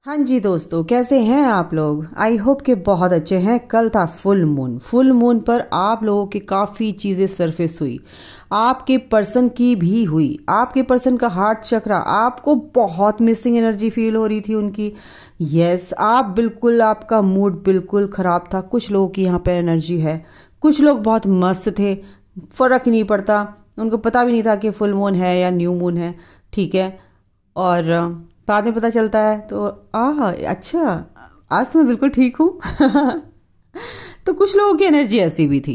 हाँ जी दोस्तों, कैसे हैं आप लोग। आई होप कि बहुत अच्छे हैं। कल था फुल मून पर आप लोगों की काफ़ी चीज़ें सरफेस हुई। आपके पर्सन की भी हुई। आपके पर्सन का हार्ट चक्रा, आपको बहुत मिसिंग एनर्जी फील हो रही थी उनकी। यस, आप बिल्कुल, आपका मूड बिल्कुल ख़राब था। कुछ लोगों की यहाँ पे एनर्जी है, कुछ लोग बहुत मस्त थे, फ़र्क नहीं पड़ता, उनको पता भी नहीं था कि फुल मून है या न्यू मून है। ठीक है। और बाद में पता चलता है तो अच्छा, आज तो मैं बिल्कुल ठीक हूँ। तो कुछ लोगों की एनर्जी ऐसी भी थी।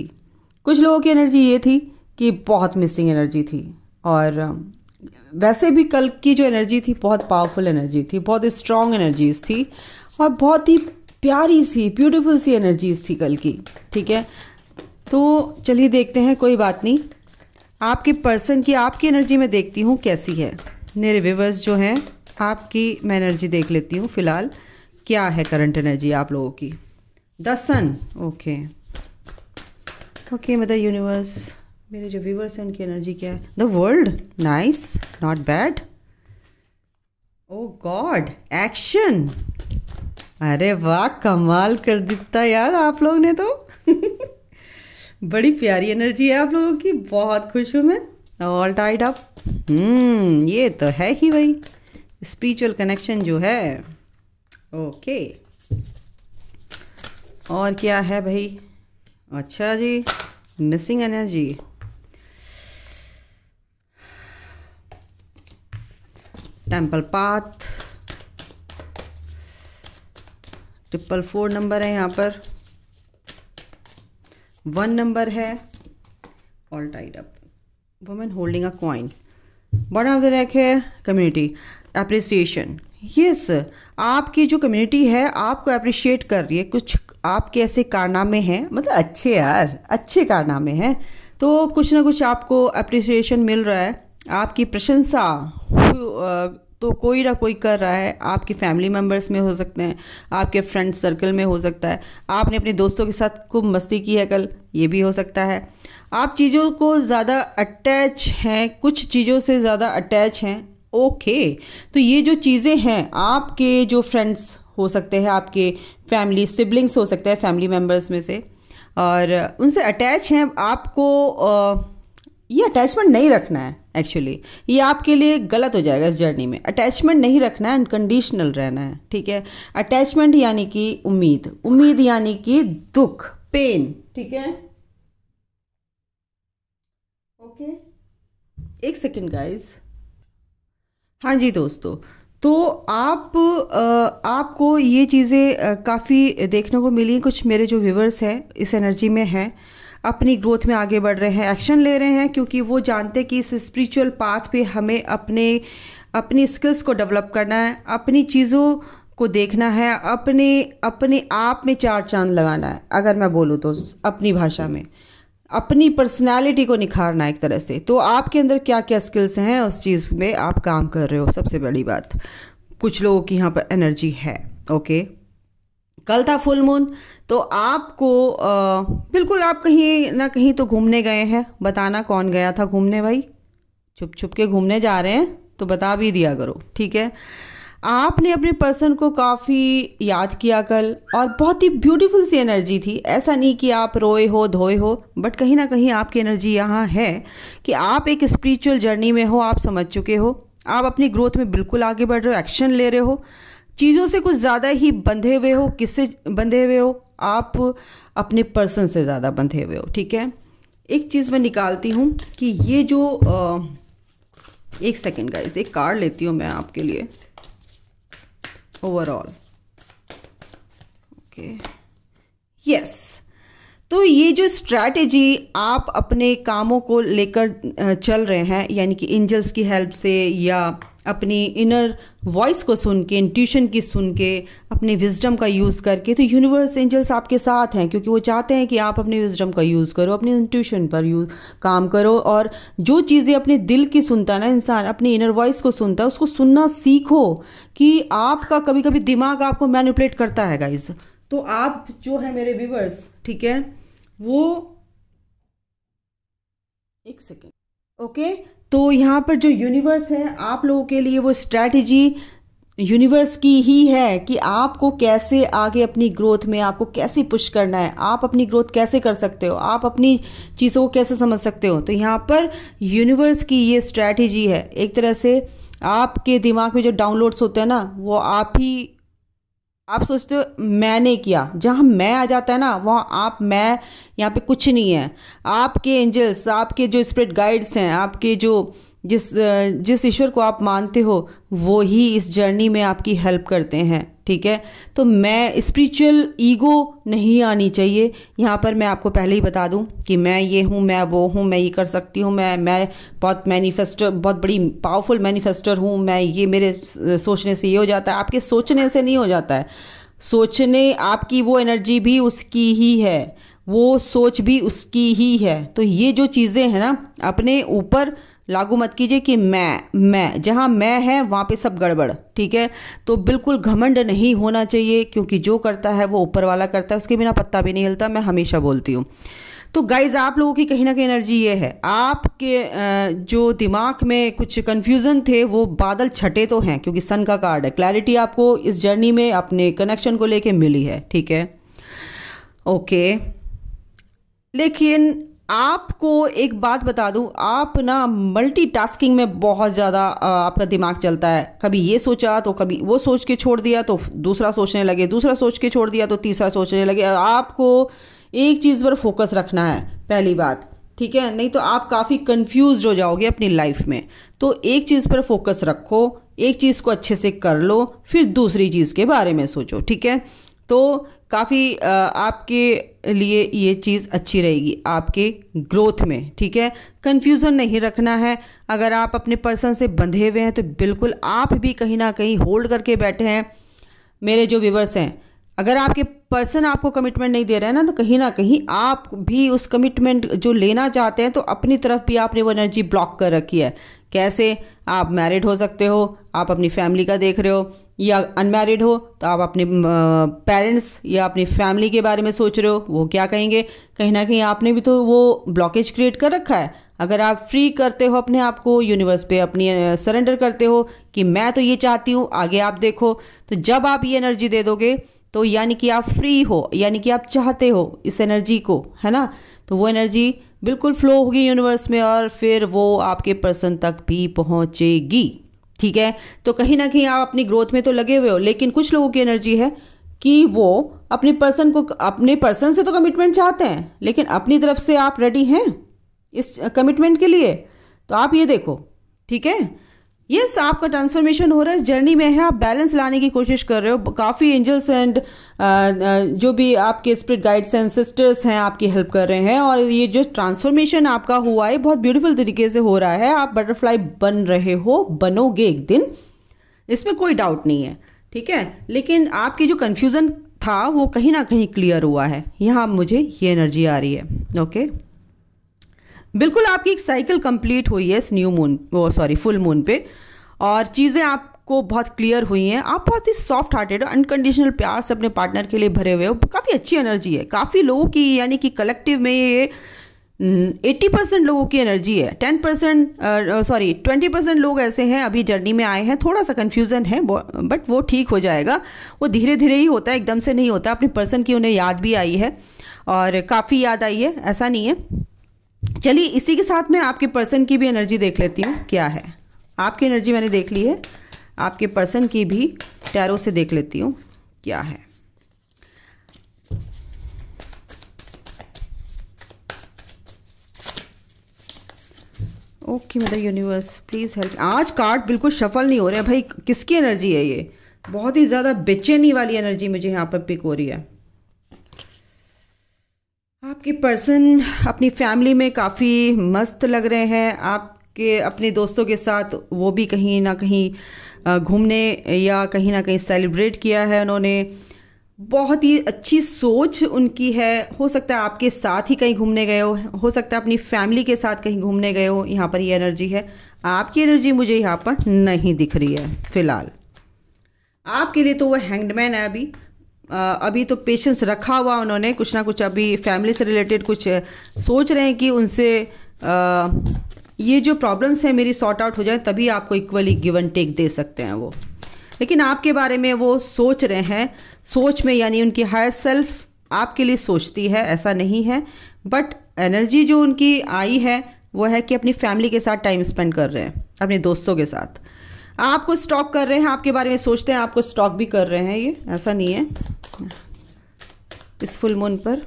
कुछ लोगों की एनर्जी ये थी कि बहुत मिसिंग एनर्जी थी। और वैसे भी कल की जो एनर्जी थी बहुत पावरफुल एनर्जी थी, बहुत स्ट्रॉन्ग एनर्जीज थी और बहुत ही प्यारी सी ब्यूटीफुल सी एनर्जीज थी कल की। ठीक है, तो चलिए देखते हैं। कोई बात नहीं, आपके पर्सन की, आपकी एनर्जी में देखती हूँ कैसी है। मेरे व्यूवर्स जो हैं, आपकी मैं एनर्जी देख लेती हूँ फ़िलहाल क्या है करंट एनर्जी आप लोगों की। The sun, okay okay, mother universe, मेरे जो व्यूवर्स हैं उनकी एनर्जी क्या है। The world, nice, not bad. Oh God, action, अरे वाह, कमाल कर दिता यार आप लोग ने तो। बड़ी प्यारी एनर्जी है आप लोगों की, बहुत खुश हूँ मैं। ऑल टाइड अप, ये तो है ही भाई, स्पिरिचुअल कनेक्शन जो है। ओके, और क्या है भाई। अच्छा जी, missing energy, temple path, 444 number है यहाँ पर, 1 नंबर है, all tied up, women holding a coin, bottom of the deck है कम्युनिटी अप्रिसिएशन। यस, आपकी जो कम्युनिटी है आपको अप्रिशिएट कर रही है। कुछ आपके ऐसे कारनामे हैं, मतलब अच्छे यार, अच्छे कारनामे हैं, तो कुछ ना कुछ आपको अप्रिसिएशन मिल रहा है। आपकी प्रशंसा तो कोई ना कोई कर रहा है। आपकी फैमिली मेम्बर्स में हो सकते हैं, आपके फ्रेंड सर्कल में हो सकता है, आपने अपने दोस्तों के साथ खूब मस्ती की है कल, ये भी हो सकता है। आप चीज़ों को ज़्यादा अटैच हैं, कुछ चीज़ों से ज़्यादा अटैच हैं। ओके, तो ये जो चीज़ें हैं, आपके जो फ्रेंड्स हो सकते हैं, आपके फैमिली सिबलिंग्स हो सकते हैं, फैमिली मेम्बर्स में से, और उनसे अटैच हैं। आपको ये अटैचमेंट नहीं रखना है। एक्चुअली ये आपके लिए गलत हो जाएगा इस जर्नी में। अटैचमेंट नहीं रखना है, अनकंडीशनल रहना है। ठीक है, अटैचमेंट यानी कि उम्मीद, उम्मीद यानी कि दुख, पेन। ठीक है, ओके, एक सेकेंड गाइज। हाँ जी दोस्तों, तो आपको ये चीज़ें काफ़ी देखने को मिली। कुछ मेरे जो व्यूवर्स हैं इस एनर्जी में हैं, अपनी ग्रोथ में आगे बढ़ रहे हैं, एक्शन ले रहे हैं, क्योंकि वो जानते हैं कि इस स्पिरिचुअल पाथ पे हमें अपनी स्किल्स को डेवलप करना है, अपनी चीज़ों को देखना है, अपने अपने आप में चार चांद लगाना है। अगर मैं बोलूँ तो अपनी भाषा में अपनी पर्सनालिटी को निखारना एक तरह से। तो आपके अंदर क्या क्या स्किल्स हैं, उस चीज़ में आप काम कर रहे हो, सबसे बड़ी बात। कुछ लोगों की यहाँ पर एनर्जी है। ओके, कल था फुल मून, तो आपको बिल्कुल, आप कहीं ना कहीं तो घूमने गए हैं। बताना कौन गया था घूमने भाई। छुप छुप के घूमने जा रहे हैं तो बता भी दिया करो। ठीक है, आपने अपने पर्सन को काफ़ी याद किया कल, और बहुत ही ब्यूटीफुल सी एनर्जी थी। ऐसा नहीं कि आप रोए हो, धोए हो, बट कहीं ना कहीं आपकी एनर्जी यहाँ है कि आप एक स्पिरिचुअल जर्नी में हो, आप समझ चुके हो, आप अपनी ग्रोथ में बिल्कुल आगे बढ़ रहे हो, एक्शन ले रहे हो, चीज़ों से कुछ ज़्यादा ही बंधे हुए हो। किससे बंधे हुए हो आप? अपने पर्सन से ज़्यादा बंधे हुए हो। ठीक है, एक चीज़ मैं निकालती हूँ कि ये जो एक सेकेंड गाइस, एक कार्ड लेती हूँ मैं आपके लिए ओवरऑल। ओके, यस, तो ये जो स्ट्रैटेजी आप अपने कामों को लेकर चल रहे हैं, यानी कि एंजल्स की हेल्प से, या अपनी इनर वॉइस को सुन के, इंट्यूशन की सुन के, अपने विजडम का यूज़ करके, तो यूनिवर्स एंजल्स आपके साथ हैं, क्योंकि वो चाहते हैं कि आप अपने विजडम का यूज़ करो, अपने इंट्यूशन पर काम करो। और जो चीज़ें अपने दिल की सुनता है ना इंसान, अपनी इनर वॉइस को सुनता है, उसको सुनना सीखो। कि आपका कभी कभी दिमाग आपको मैनिपुलेट करता है गाइज। तो आप जो है मेरे व्यूवर्स, ठीक है, वो एक सेकेंड, ओके, तो यहाँ पर जो यूनिवर्स है आप लोगों के लिए वो स्ट्रैटेजी यूनिवर्स की ही है कि आपको कैसे आगे अपनी ग्रोथ में आपको कैसे पुश करना है, आप अपनी ग्रोथ कैसे कर सकते हो, आप अपनी चीज़ों को कैसे समझ सकते हो। तो यहाँ पर यूनिवर्स की ये स्ट्रैटेजी है। एक तरह से आपके दिमाग में जो डाउनलोड्स होते हैं ना, वो आप सोचते हो मैंने किया, जहाँ मैं आ जाता है ना वहाँ आप मैं यहाँ पे कुछ नहीं है। आपके एंजल्स, आपके जो स्पिरिट गाइड्स हैं, आपके जो जिस ईश्वर को आप मानते हो वो ही इस जर्नी में आपकी हेल्प करते हैं। ठीक है, तो मैं स्पिरिचुअल ईगो नहीं आनी चाहिए यहाँ पर। मैं आपको पहले ही बता दूं कि मैं ये हूँ, मैं वो हूँ, मैं ये कर सकती हूँ, मैं बहुत बहुत बड़ी पावरफुल मैनिफेस्टर हूँ, मैं ये मेरे सोचने से ये हो जाता है। आपके सोचने से नहीं हो जाता है। सोचने आपकी वो एनर्जी भी उसकी ही है, वो सोच भी उसकी ही है। तो ये जो चीज़ें हैं ना, अपने ऊपर लागू मत कीजिए कि मैं जहाँ मैं है वहाँ पे सब गड़बड़। ठीक है, तो बिल्कुल घमंड नहीं होना चाहिए, क्योंकि जो करता है वो ऊपर वाला करता है, उसके बिना पत्ता भी नहीं हिलता, मैं हमेशा बोलती हूँ। तो गाइज, आप लोगों की कहीं ना कहीं एनर्जी ये है, आपके जो दिमाग में कुछ कन्फ्यूज़न थे वो बादल छटे तो हैं, क्योंकि सन का कार्ड है। क्लैरिटी आपको इस जर्नी में अपने कनेक्शन को लेके मिली है। ठीक है, ओके। लेकिन आपको एक बात बता दूं, आप ना मल्टीटास्किंग में बहुत ज़्यादा आपका दिमाग चलता है। कभी ये सोचा तो कभी वो सोच के छोड़ दिया तो दूसरा सोचने लगे, दूसरा सोच के छोड़ दिया तो तीसरा सोचने लगे। आपको एक चीज़ पर फोकस रखना है, पहली बात। ठीक है, नहीं तो आप काफ़ी कंफ्यूज हो जाओगे अपनी लाइफ में। तो एक चीज़ पर फोकस रखो, एक चीज़ को अच्छे से कर लो, फिर दूसरी चीज़ के बारे में सोचो। ठीक है, तो काफ़ी आपके लिए ये चीज़ अच्छी रहेगी आपके ग्रोथ में। ठीक है, कंफ्यूजन नहीं रखना है। अगर आप अपने पर्सन से बंधे हुए हैं तो बिल्कुल आप भी कहीं ना कहीं होल्ड करके बैठे हैं। मेरे जो व्यूवर्स हैं, अगर आपके पर्सन आपको कमिटमेंट नहीं दे रहे हैं ना, तो कहीं ना कहीं आप भी उस कमिटमेंट जो लेना चाहते हैं तो अपनी तरफ भी आपने वो एनर्जी ब्लॉक कर रखी है। कैसे? आप मैरिड हो सकते हो, आप अपनी फैमिली का देख रहे हो, या अनमैरिड हो तो आप अपने पेरेंट्स या अपनी फैमिली के बारे में सोच रहे हो, वो क्या कहेंगे। कहीं ना कहीं आपने भी तो वो ब्लॉकेज क्रिएट कर रखा है। अगर आप फ्री करते हो अपने आप को, यूनिवर्स पे अपनी सरेंडर करते हो कि मैं तो ये चाहती हूँ, आगे आप देखो, तो जब आप ये एनर्जी दे दोगे तो यानी कि आप फ्री हो, यानी कि आप चाहते हो इस एनर्जी को, है ना। तो वो एनर्जी बिल्कुल फ्लो होगी यूनिवर्स में और फिर वो आपके पर्सन तक भी पहुंचेगी। ठीक है, तो कहीं ना कहीं आप अपनी ग्रोथ में तो लगे हुए हो, लेकिन कुछ लोगों की एनर्जी है कि वो अपने पर्सन से तो कमिटमेंट चाहते हैं, लेकिन अपनी तरफ से आप रेडी हैं इस कमिटमेंट के लिए। तो आप ये देखो, ठीक है, यस, आपका ट्रांसफॉर्मेशन हो रहा है, इस जर्नी में है, आप बैलेंस लाने की कोशिश कर रहे हो। काफ़ी एंजल्स एंड जो भी आपके स्पिरिट गाइड्स एंड सिस्टर्स हैं आपकी हेल्प कर रहे हैं, और ये जो ट्रांसफॉर्मेशन आपका हुआ है बहुत ब्यूटीफुल तरीके से हो रहा है। आप बटरफ्लाई बन रहे हो, बनोगे एक दिन, इसमें कोई डाउट नहीं है। ठीक है, लेकिन आपकी जो कन्फ्यूज़न था वो कहीं ना कहीं क्लियर हुआ है। यहाँ मुझे ये एनर्जी आ रही है। ओके, बिल्कुल आपकी एक साइकिल कंप्लीट हुई है इस फुल मून पे, और चीज़ें आपको बहुत क्लियर हुई हैं। आप बहुत ही सॉफ्ट हार्टेड, अनकंडीशनल प्यार से अपने पार्टनर के लिए भरे हुए हो। काफ़ी अच्छी एनर्जी है काफ़ी लोगों की, यानी कि कलेक्टिव में ये 80% लोगों की एनर्जी है। 20% लोग ऐसे हैं अभी जर्नी में आए हैं, थोड़ा सा कन्फ्यूज़न है बट वो ठीक हो जाएगा। वो धीरे धीरे ही होता है, एकदम से नहीं होता। अपने पर्सन की उन्हें याद भी आई है और काफ़ी याद आई है, ऐसा नहीं है। चलिए, इसी के साथ मैं आपके पर्सन की भी एनर्जी देख लेती हूँ क्या है। आपकी एनर्जी मैंने देख ली है, आपके पर्सन की भी टैरो से देख लेती हूँ क्या है। Okay mother universe, please help. आज कार्ड बिल्कुल शफल नहीं हो रहे भाई, किसकी एनर्जी है ये? बहुत ही ज़्यादा बेचैनी वाली एनर्जी मुझे यहाँ पर पिक हो रही है। आपके पर्सन अपनी फैमिली में काफ़ी मस्त लग रहे हैं। आपके अपने दोस्तों के साथ वो भी कहीं ना कहीं घूमने या कहीं ना कहीं सेलिब्रेट किया है उन्होंने। बहुत ही अच्छी सोच उनकी है। हो सकता है आपके साथ ही कहीं घूमने गए हो सकता है अपनी फैमिली के साथ कहीं घूमने गए हो। यहाँ पर ये एनर्जी है। आपकी एनर्जी मुझे यहाँ पर नहीं दिख रही है फ़िलहाल। आपके लिए तो वो हैंग्डमैन है। अभी तो पेशेंस रखा हुआ उन्होंने, कुछ ना कुछ अभी फैमिली से रिलेटेड कुछ सोच रहे हैं कि उनसे ये जो प्रॉब्लम्स हैं मेरी सॉर्ट आउट हो जाए, तभी आपको इक्वली गिव एंड टेक दे सकते हैं वो। लेकिन आपके बारे में वो सोच रहे हैं। सोच में यानी उनकी हायर सेल्फ आपके लिए सोचती है, ऐसा नहीं है। बट एनर्जी जो उनकी आई है वो है कि अपनी फैमिली के साथ टाइम स्पेंड कर रहे हैं, अपने दोस्तों के साथ। आपको स्टॉक कर रहे हैं, आपके बारे में सोचते हैं, आपको स्टॉक भी कर रहे हैं, ये ऐसा नहीं है। इस फुल मून पर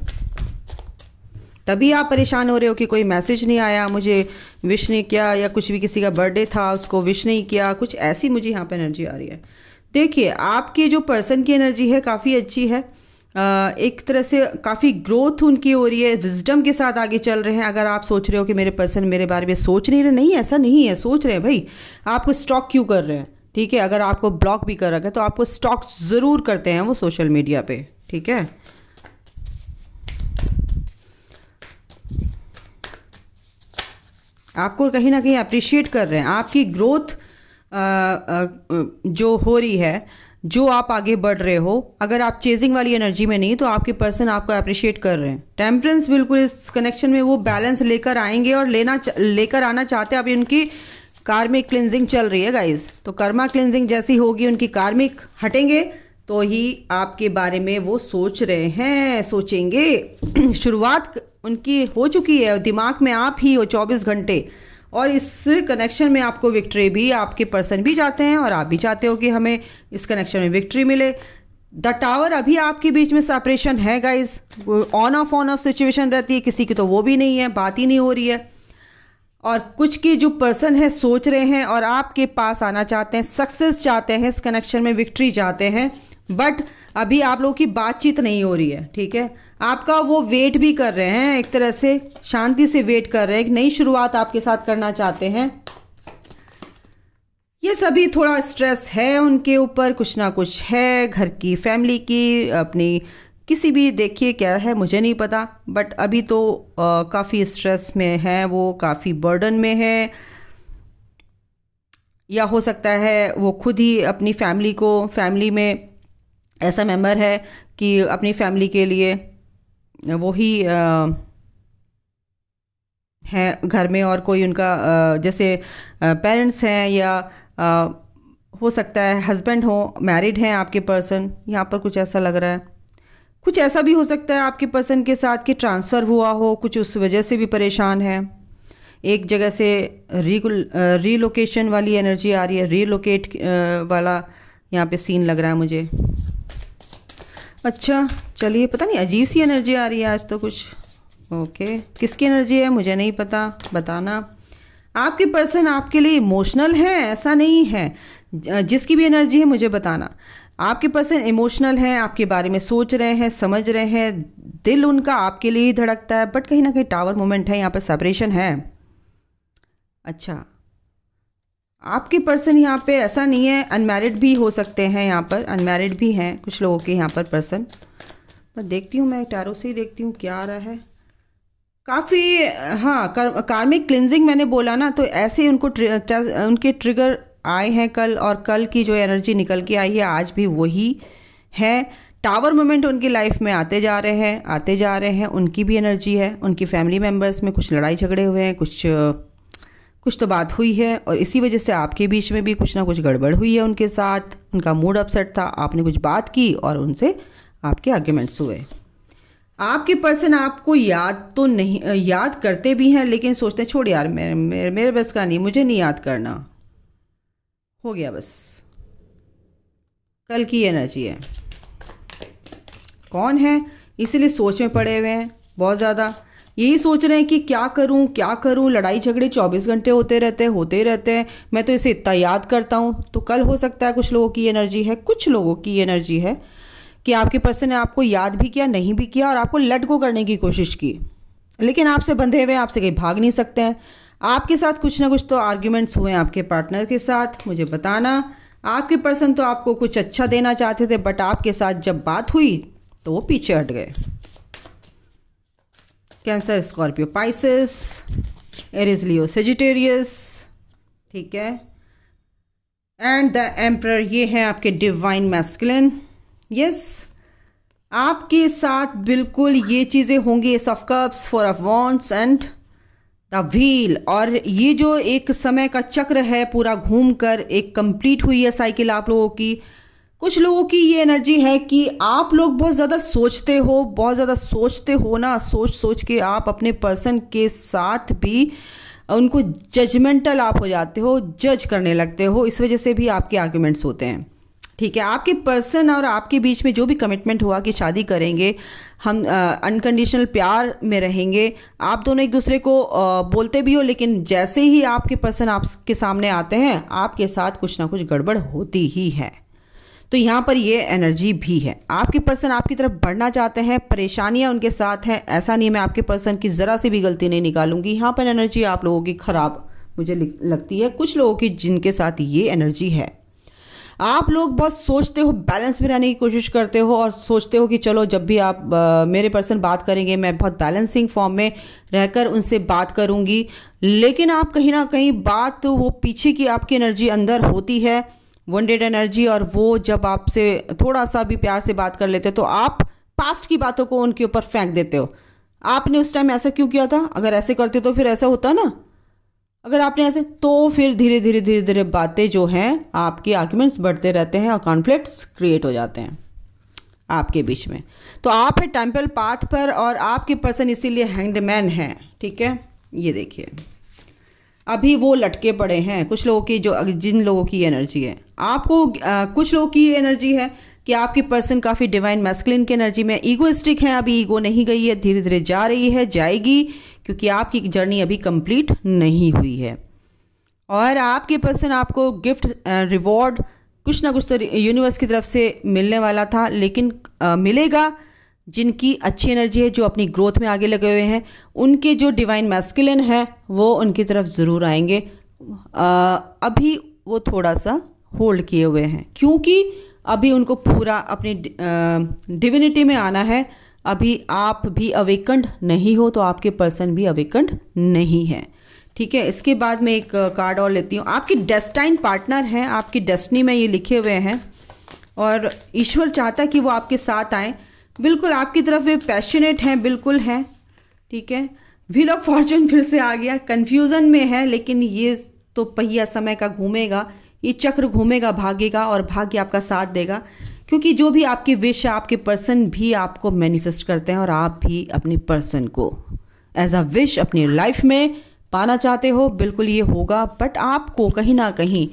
तभी आप परेशान हो रहे हो कि कोई मैसेज नहीं आया, मुझे विश नहीं किया, या कुछ भी किसी का बर्थडे था उसको विश नहीं किया, कुछ ऐसी मुझे यहाँ पे एनर्जी आ रही है। देखिए आपके जो पर्सन की एनर्जी है काफ़ी अच्छी है, एक तरह से काफ़ी ग्रोथ उनकी हो रही है, विजडम के साथ आगे चल रहे हैं। अगर आप सोच रहे हो कि मेरे पर्सन मेरे बारे में सोच नहीं रहे, नहीं ऐसा नहीं है, सोच रहे हैं भाई। आपको स्टॉक क्यों कर रहे हैं, ठीक है। अगर आपको ब्लॉक भी कर रखा है तो आपको स्टॉक ज़रूर करते हैं वो सोशल मीडिया पे, ठीक है। आपको कहीं ना कहीं अप्रिशिएट कर रहे हैं, आपकी ग्रोथ जो हो रही है, जो आप आगे बढ़ रहे हो। अगर आप चेजिंग वाली एनर्जी में नहीं तो आपके पर्सन आपको अप्रिशिएट कर रहे हैं। टेम्परेंस बिल्कुल इस कनेक्शन में वो बैलेंस लेकर आएंगे और लेकर आना चाहते हैं। अभी उनकी कार्मिक क्लिनजिंग चल रही है गाइज, तो कर्मा क्लिनजिंग जैसी होगी, उनकी कार्मिक हटेंगे तो ही आपके बारे में वो सोच रहे हैं, सोचेंगे। शुरुआत उनकी हो चुकी है, दिमाग में आप ही हो 24 घंटे। और इस कनेक्शन में आपको विक्ट्री भी, आपके पर्सन भी चाहते हैं और आप भी चाहते हो कि हमें इस कनेक्शन में विक्ट्री मिले। द टावर, अभी आपके बीच में सेपरेशन है गाइज, ऑन ऑफ सिचुएशन रहती है, किसी की तो वो भी नहीं है, बात ही नहीं हो रही है। और कुछ की जो पर्सन है सोच रहे हैं और आपके पास आना चाहते हैं, सक्सेस चाहते हैं, इस कनेक्शन में विक्ट्री चाहते हैं। बट अभी आप लोगों की बातचीत नहीं हो रही है, ठीक है। आपका वो वेट भी कर रहे हैं, एक तरह से शांति से वेट कर रहे हैं, एक नई शुरुआत आपके साथ करना चाहते हैं। ये सभी थोड़ा स्ट्रेस है उनके ऊपर, कुछ ना कुछ है, घर की, फैमिली की, अपनी किसी भी, देखिए क्या है मुझे नहीं पता। बट अभी तो काफ़ी स्ट्रेस में है वो, काफ़ी बर्डन में है। या हो सकता है वो खुद ही अपनी फैमिली में ऐसा मेंबर है कि अपनी फैमिली के लिए वो ही है घर में, और कोई उनका जैसे पेरेंट्स हैं, या हो सकता है हस्बैंड हो, मैरिड हैं आपके पर्सन, यहाँ पर कुछ ऐसा लग रहा है। कुछ ऐसा भी हो सकता है आपके पर्सन के साथ कि ट्रांसफ़र हुआ हो, कुछ उस वजह से भी परेशान है। एक जगह से रीलोकेशन वाली एनर्जी आ रही है, रीलोकेट वाला यहाँ पे सीन लग रहा है मुझे। अच्छा चलिए, पता नहीं अजीब सी एनर्जी आ रही है आज तो कुछ। ओके, किसकी एनर्जी है मुझे नहीं पता, बताना। आपके पर्सन आपके लिए इमोशनल है, ऐसा नहीं है, जिसकी भी एनर्जी है मुझे बताना। आपके पर्सन इमोशनल हैं, आपके बारे में सोच रहे हैं, समझ रहे हैं, दिल उनका आपके लिए ही धड़कता है। बट कहीं ना कहीं टावर मोमेंट है, यहाँ पर सेपरेशन है। अच्छा, आपके पर्सन यहाँ पे ऐसा नहीं है, अनमैरिड भी हो सकते हैं, यहाँ पर अनमैरिड भी हैं कुछ लोगों के यहाँ पर पर्सन। मैं देखती हूँ, मैं टैरो से ही देखती हूँ क्या आ रहा है। काफ़ी, हाँ, कार्मिक क्लिनजिंग मैंने बोला ना, तो ऐसे उनको उनके ट्रिगर आए हैं कल, और कल की जो एनर्जी निकल के आई है आज भी वही है। टावर मोमेंट उनकी लाइफ में आते जा रहे हैं। उनकी भी एनर्जी है, उनकी फैमिली मेम्बर्स में कुछ लड़ाई झगड़े हुए हैं, कुछ तो बात हुई है, और इसी वजह से आपके बीच में भी कुछ ना कुछ गड़बड़ हुई है उनके साथ। उनका मूड अपसेट था, आपने कुछ बात की और उनसे आपके आर्ग्यूमेंट्स हुए। आपके पर्सन आपको याद करते भी हैं, लेकिन सोचते हैं छोड़ यार, मेरे बस का नहीं, मुझे नहीं याद करना, हो गया बस। कल की एनर्जी है, कौन है, इसीलिए सोच में पड़े हुए हैं बहुत ज़्यादा। यही सोच रहे हैं कि क्या करूं, लड़ाई झगड़े 24 घंटे होते रहते हैं, मैं तो इसे इतना याद करता हूं। तो कल हो सकता है कुछ लोगों की एनर्जी है, कुछ लोगों की एनर्जी है कि आपके पर्सन ने आपको याद भी किया, नहीं भी किया, और आपको लेट गो करने की कोशिश की, लेकिन आपसे बंधे हुए, आपसे कहीं भाग नहीं सकते हैं। आपके साथ कुछ ना कुछ तो आर्ग्यूमेंट्स हुए हैं आपके पार्टनर के साथ, मुझे बताना। आपके पर्सन तो आपको कुछ अच्छा देना चाहते थे, बट आपके साथ जब बात हुई तो वो पीछे हट गए। कैंसर, स्कॉर्पियो, पाइसेस, एरीज, लियो, सेजिटेरियस, ठीक है। एंड द एम्परर, ये है आपके डिवाइन मैस्कुलिन। यस, आपके साथ बिल्कुल ये चीज़ें होंगी। S of cups, 4 of wands and the wheel, और ये जो एक समय का चक्र है पूरा घूमकर एक कंप्लीट हुई है साइकिल आप लोगों की। कुछ लोगों की ये एनर्जी है कि आप लोग बहुत ज़्यादा सोचते हो, बहुत ज़्यादा सोचते हो ना, सोच सोच के आप अपने पर्सन के साथ भी उनको जजमेंटल आप हो जाते हो, जज करने लगते हो, इस वजह से भी आपके आर्ग्यूमेंट्स होते हैं। ठीक है, आपके पर्सन और आपके बीच में जो भी कमिटमेंट हुआ कि शादी करेंगे, हम अनकंडीशनल प्यार में रहेंगे, आप दोनों एक दूसरे को बोलते भी हो, लेकिन जैसे ही आपके पर्सन आपके सामने आते हैं आपके साथ कुछ ना कुछ गड़बड़ होती ही है। तो यहाँ पर ये एनर्जी भी है, आपके पर्सन आपकी तरफ बढ़ना चाहते हैं, परेशानियाँ उनके साथ हैं। ऐसा नहीं, मैं आपके पर्सन की ज़रा सी भी गलती नहीं निकालूंगी। यहाँ पर एनर्जी आप लोगों की ख़राब मुझे लगती है, कुछ लोगों की जिनके साथ ये एनर्जी है। आप लोग बहुत सोचते हो, बैलेंस में रहने की कोशिश करते हो और सोचते हो कि चलो जब भी आप मेरे पर्सन बात करेंगे मैं बहुत बैलेंसिंग फॉर्म में रहकर उनसे बात करूंगी, लेकिन आप कहीं ना कहीं बात वो पीछे की आपकी एनर्जी अंदर होती है, वनडेड एनर्जी, और वो जब आपसे थोड़ा सा भी प्यार से बात कर लेते हो तो आप पास्ट की बातों को उनके ऊपर फेंक देते हो। आपने उस टाइम ऐसा क्यों किया था, अगर ऐसे करते तो फिर ऐसा होता ना, अगर आपने ऐसे, तो फिर धीरे धीरे बातें जो हैं आपके आर्ग्यूमेंट्स बढ़ते रहते हैं और कॉन्फ्लिक्ट्स क्रिएट हो जाते हैं आपके बीच में। तो आप है टेम्पल पाथ पर और आपके पर्सन इसीलिए हैंगड हैं। ठीक है, ये देखिए अभी वो लटके पड़े हैं। कुछ लोगों की जिन लोगों की एनर्जी है, आपको कुछ लोगों की एनर्जी है कि आपकी पर्सन काफ़ी डिवाइन मैस्कुलिन की एनर्जी में ईगोइस्टिक है, अभी ईगो नहीं गई है, धीरे धीरे जा रही है, जाएगी, क्योंकि आपकी जर्नी अभी कंप्लीट नहीं हुई है। और आपके पर्सन आपको गिफ्ट रिवॉर्ड कुछ ना कुछ तो यूनिवर्स की तरफ से मिलने वाला था, लेकिन मिलेगा जिनकी अच्छी एनर्जी है, जो अपनी ग्रोथ में आगे लगे हुए हैं, उनके जो डिवाइन मैस्कुलिन है वो उनकी तरफ ज़रूर आएंगे। अभी वो थोड़ा सा होल्ड किए हुए हैं, क्योंकि अभी उनको पूरा अपनी डिविनिटी में आना है। अभी आप भी अवेकंड नहीं हो तो आपके पर्सन भी अवेकंड नहीं है। ठीक है, इसके बाद मैं एक कार्ड और लेती हूँ। आपकी डेस्टाइन पार्टनर हैं, आपकी डेस्टिनी में ये लिखे हुए हैं और ईश्वर चाहता है कि वो आपके साथ आए। बिल्कुल आपकी तरफ वे पैशनेट हैं, बिल्कुल हैं। ठीक है, व्हील ऑफ फॉर्चून फिर से आ गया, कंफ्यूजन में है, लेकिन ये तो पहिया समय का घूमेगा, ये चक्र घूमेगा, भागेगा और भाग्य आपका साथ देगा, क्योंकि जो भी आपकी विश है आपके पर्सन भी आपको मैनिफेस्ट करते हैं और आप भी अपने पर्सन को एज अ विश अपनी लाइफ में पाना चाहते हो। बिल्कुल ये होगा, बट आपको कहीं ना कहीं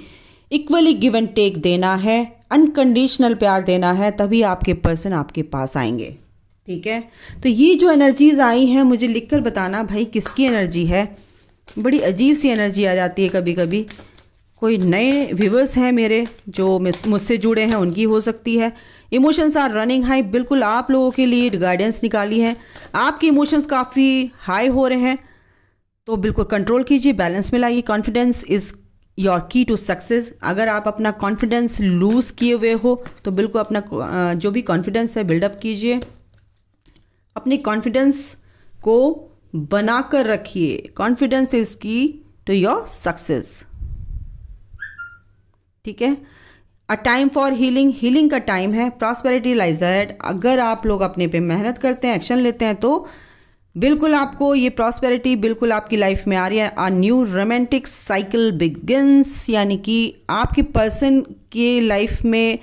इक्वली गिव एंड टेक देना है, अनकंडीशनल प्यार देना है, तभी आपके पर्सन आपके पास आएंगे। ठीक है, तो ये जो एनर्जीज आई हैं मुझे लिखकर बताना भाई किसकी एनर्जी है। बड़ी अजीब सी एनर्जी आ जाती है कभी कभी। कोई नए व्यूवर्स हैं मेरे जो मुझसे जुड़े हैं, उनकी हो सकती है। इमोशंस आर रनिंग हाई, बिल्कुल आप लोगों के लिए गाइडेंस निकाली है। आपके इमोशंस काफ़ी हाई हो रहे हैं, तो बिल्कुल कंट्रोल कीजिए, बैलेंस में लाइए। कॉन्फिडेंस इज़ योर की टू सक्सेस। अगर आप अपना कॉन्फिडेंस लूज़ किए हुए हो तो बिल्कुल अपना जो भी कॉन्फिडेंस है बिल्डअप कीजिए, अपने कॉन्फिडेंस को बनाकर रखिए। कॉन्फिडेंस इज़ की टू योर सक्सेस। ठीक है, a time for healing, healing का टाइम है। Prosperity lies ahead. अगर आप लोग अपने पे मेहनत करते हैं, एक्शन लेते हैं, तो बिल्कुल आपको ये प्रॉस्पेरिटी बिल्कुल आपकी लाइफ में आ रही है। A new romantic cycle begins, यानी कि आपके पर्सन के लाइफ में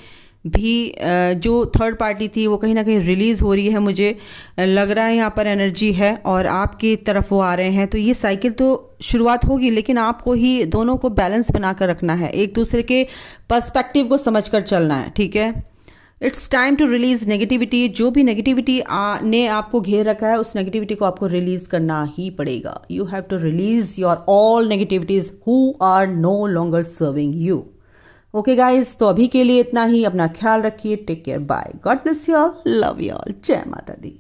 भी जो थर्ड पार्टी थी वो कहीं ना कहीं रिलीज़ हो रही है, मुझे लग रहा है यहाँ पर एनर्जी है, और आपकी तरफ वो आ रहे हैं। तो ये साइकिल तो शुरुआत होगी, लेकिन आपको ही दोनों को बैलेंस बनाकर रखना है, एक दूसरे के पर्सपेक्टिव को समझकर चलना है। ठीक है, it's time to release negativity. जो भी नेगेटिविटी ने आपको घेर रखा है उस नेगेटिविटी को आपको रिलीज करना ही पड़ेगा। You have to release your all negativities who are no longer serving you. Okay guys, तो अभी के लिए इतना ही। अपना ख्याल रखिए, take care, bye, God bless you all, love you all, जय माता दी।